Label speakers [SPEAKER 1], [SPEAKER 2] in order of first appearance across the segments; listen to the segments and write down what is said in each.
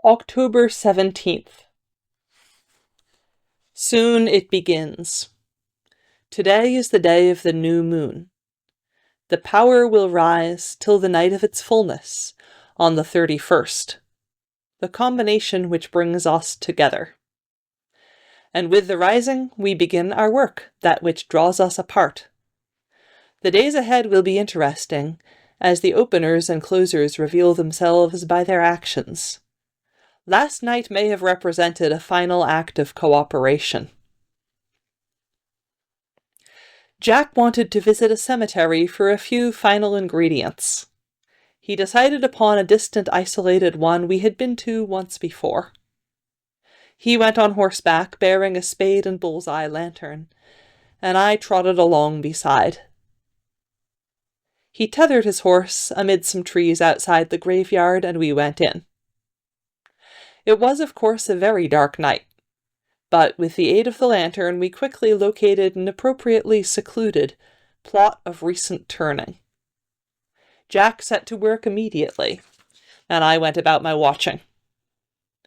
[SPEAKER 1] October 17th. Soon it begins. Today is the day of the new moon. The power will rise till the night of its fullness, on the 31st, the combination which brings us together. And with the rising, we begin our work, that which draws us apart. The days ahead will be interesting, as the openers and closers reveal themselves by their actions. Last night may have represented a final act of cooperation. Jack wanted to visit a cemetery for a few final ingredients. He decided upon a distant, isolated one we had been to once before. He went on horseback, bearing a spade and bullseye lantern, and I trotted along beside. He tethered his horse amid some trees outside the graveyard, and we went in. It was, of course, a very dark night, but with the aid of the lantern we quickly located an appropriately secluded plot of recent turning. Jack set to work immediately, and I went about my watching.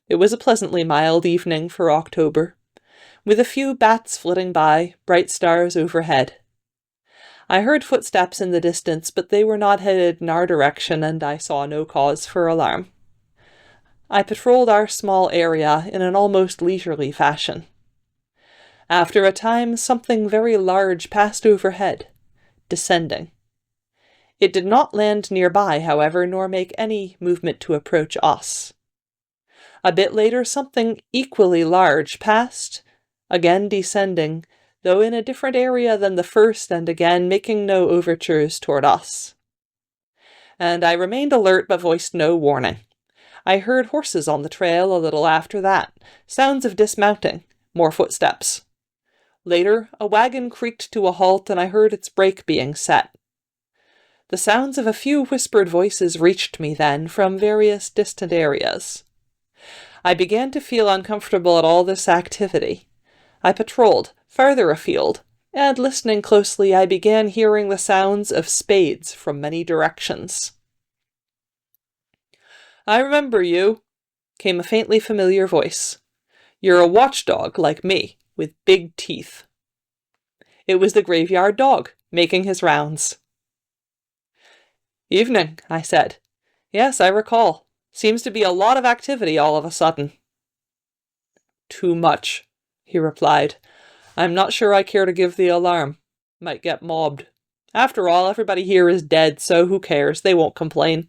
[SPEAKER 1] It was a pleasantly mild evening for October, with a few bats flitting by, bright stars overhead. I heard footsteps in the distance, but they were not headed in our direction, and I saw no cause for alarm. I patrolled our small area in an almost leisurely fashion. After a time, something very large passed overhead, descending. It did not land nearby, however, nor make any movement to approach us. A bit later, something equally large passed, again descending, though in a different area than the first, and again making no overtures toward us. And I remained alert but voiced no warning. I heard horses on the trail a little after that, sounds of dismounting, more footsteps. Later, a wagon creaked to a halt, and I heard its brake being set. The sounds of a few whispered voices reached me then from various distant areas. I began to feel uncomfortable at all this activity. I patrolled farther afield, and listening closely I began hearing the sounds of spades from many directions. "I remember you," came a faintly familiar voice. "You're a watchdog like me, with big teeth." It was the graveyard dog, making his rounds. "Evening," I said. "Yes, I recall. Seems to be a lot of activity all of a sudden." "Too much," he replied. "I'm not sure I care to give the alarm. Might get mobbed. After all, everybody here is dead, so who cares? They won't complain.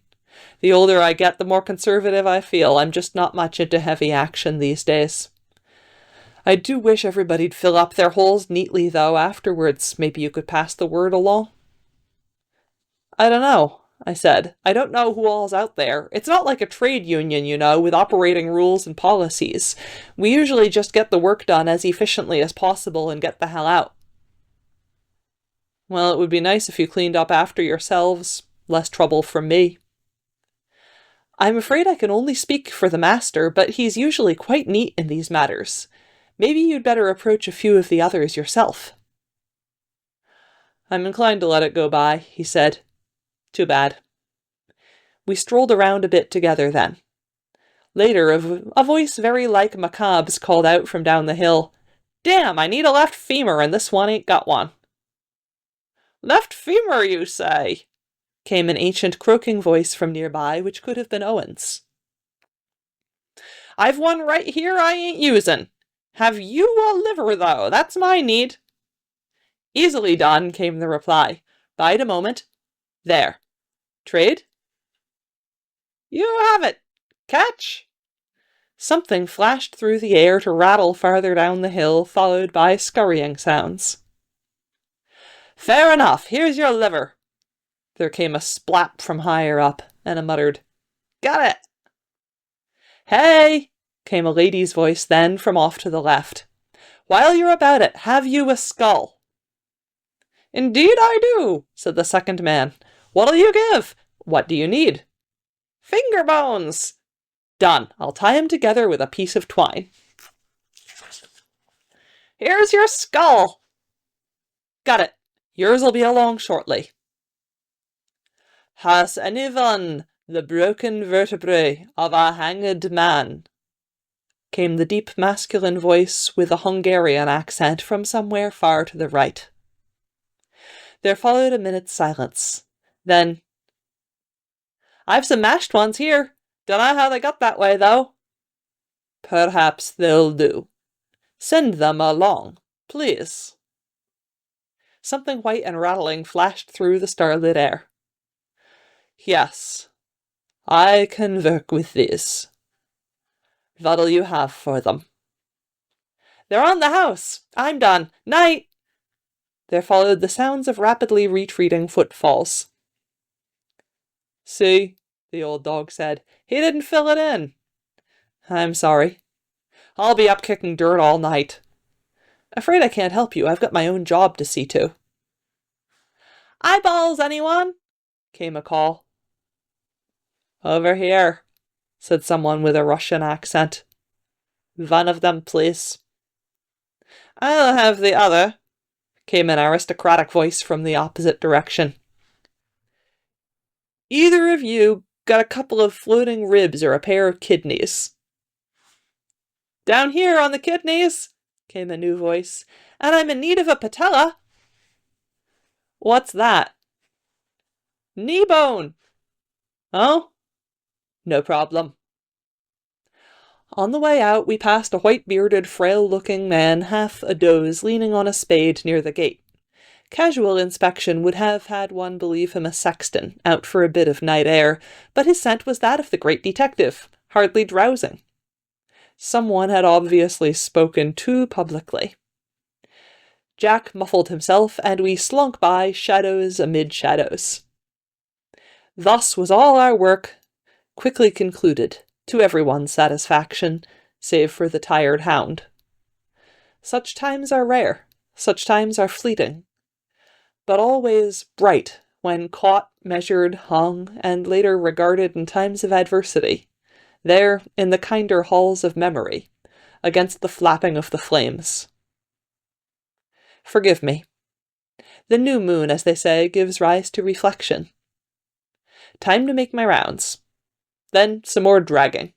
[SPEAKER 1] The older I get, the more conservative I feel. I'm just not much into heavy action these days. I do wish everybody'd fill up their holes neatly, though, afterwards. Maybe you could pass the word along?" "I don't know," I said. "I don't know who all's out there. It's not like a trade union, you know, with operating rules and policies. We usually just get the work done as efficiently as possible and get the hell out." "Well, it would be nice if you cleaned up after yourselves. Less trouble from me." "I'm afraid I can only speak for the master, but he's usually quite neat in these matters. Maybe you'd better approach a few of the others yourself." "I'm inclined to let it go by," he said. "Too bad." We strolled around a bit together then. Later, a voice very like Macabre's called out from down the hill, "Damn, I need a left femur, and this one ain't got one." "Left femur, you say?" came an ancient croaking voice from nearby, which could have been Owen's. "I've one right here I ain't using. Have you a liver, though? That's my need." "Easily done," came the reply. "Bide a moment. There. Trade?" "You have it. Catch?" Something flashed through the air to rattle farther down the hill, followed by scurrying sounds. "Fair enough. Here's your liver." There came a splap from higher up, and a muttered, "Got it." "Hey!" came a lady's voice then from off to the left. "While you're about it, have you a skull?" "Indeed I do," said the second man. "What'll you give? What do you need?" "Finger bones." "Done. I'll tie 'em together with a piece of twine." "Here's your skull." "Got it. Yours'll be along shortly." "Has anyone The broken vertebrae of a hanged man, came the deep masculine voice with a Hungarian accent from somewhere far to the right. There followed a minute's silence. Then, I've some mashed ones here. Dunno how they got that way, though. Perhaps they'll do. Send them along, please. Something white and rattling flashed through the starlit air. Yes, I can work with these. What'll you have for them? They're on the house. I'm done. Night! There followed the sounds of rapidly retreating footfalls. See, the old dog said. He didn't fill it in. I'm sorry. I'll be up kicking dirt all night. Afraid I can't help you. I've got my own job to see to. Eyeballs, anyone? Came a call. Over here, said someone with a Russian accent. One of them, please. I'll have the other, came an aristocratic voice from the opposite direction. Either of you got a couple of floating ribs or a pair of kidneys? Down here on the kidneys, came a new voice, and I'm in need of a patella. What's that? Knee bone. Oh? No problem. On the way out, we passed a white-bearded, frail-looking man, half a doze, leaning on a spade near the gate. Casual inspection would have had one believe him a sexton, out for a bit of night air, but his scent was that of the great detective, hardly drowsing. Someone had obviously spoken too publicly. Jack muffled himself, and we slunk by, shadows amid shadows. Thus was all our work quickly concluded, to everyone's satisfaction, save for the tired hound. Such times are rare, such times are fleeting, but always bright when caught, measured, hung, and later regarded in times of adversity, there in the kinder halls of memory, against the flapping of the flames. Forgive me. The new moon, as they say, gives rise to reflection. Time to make my rounds. Then some more dragging.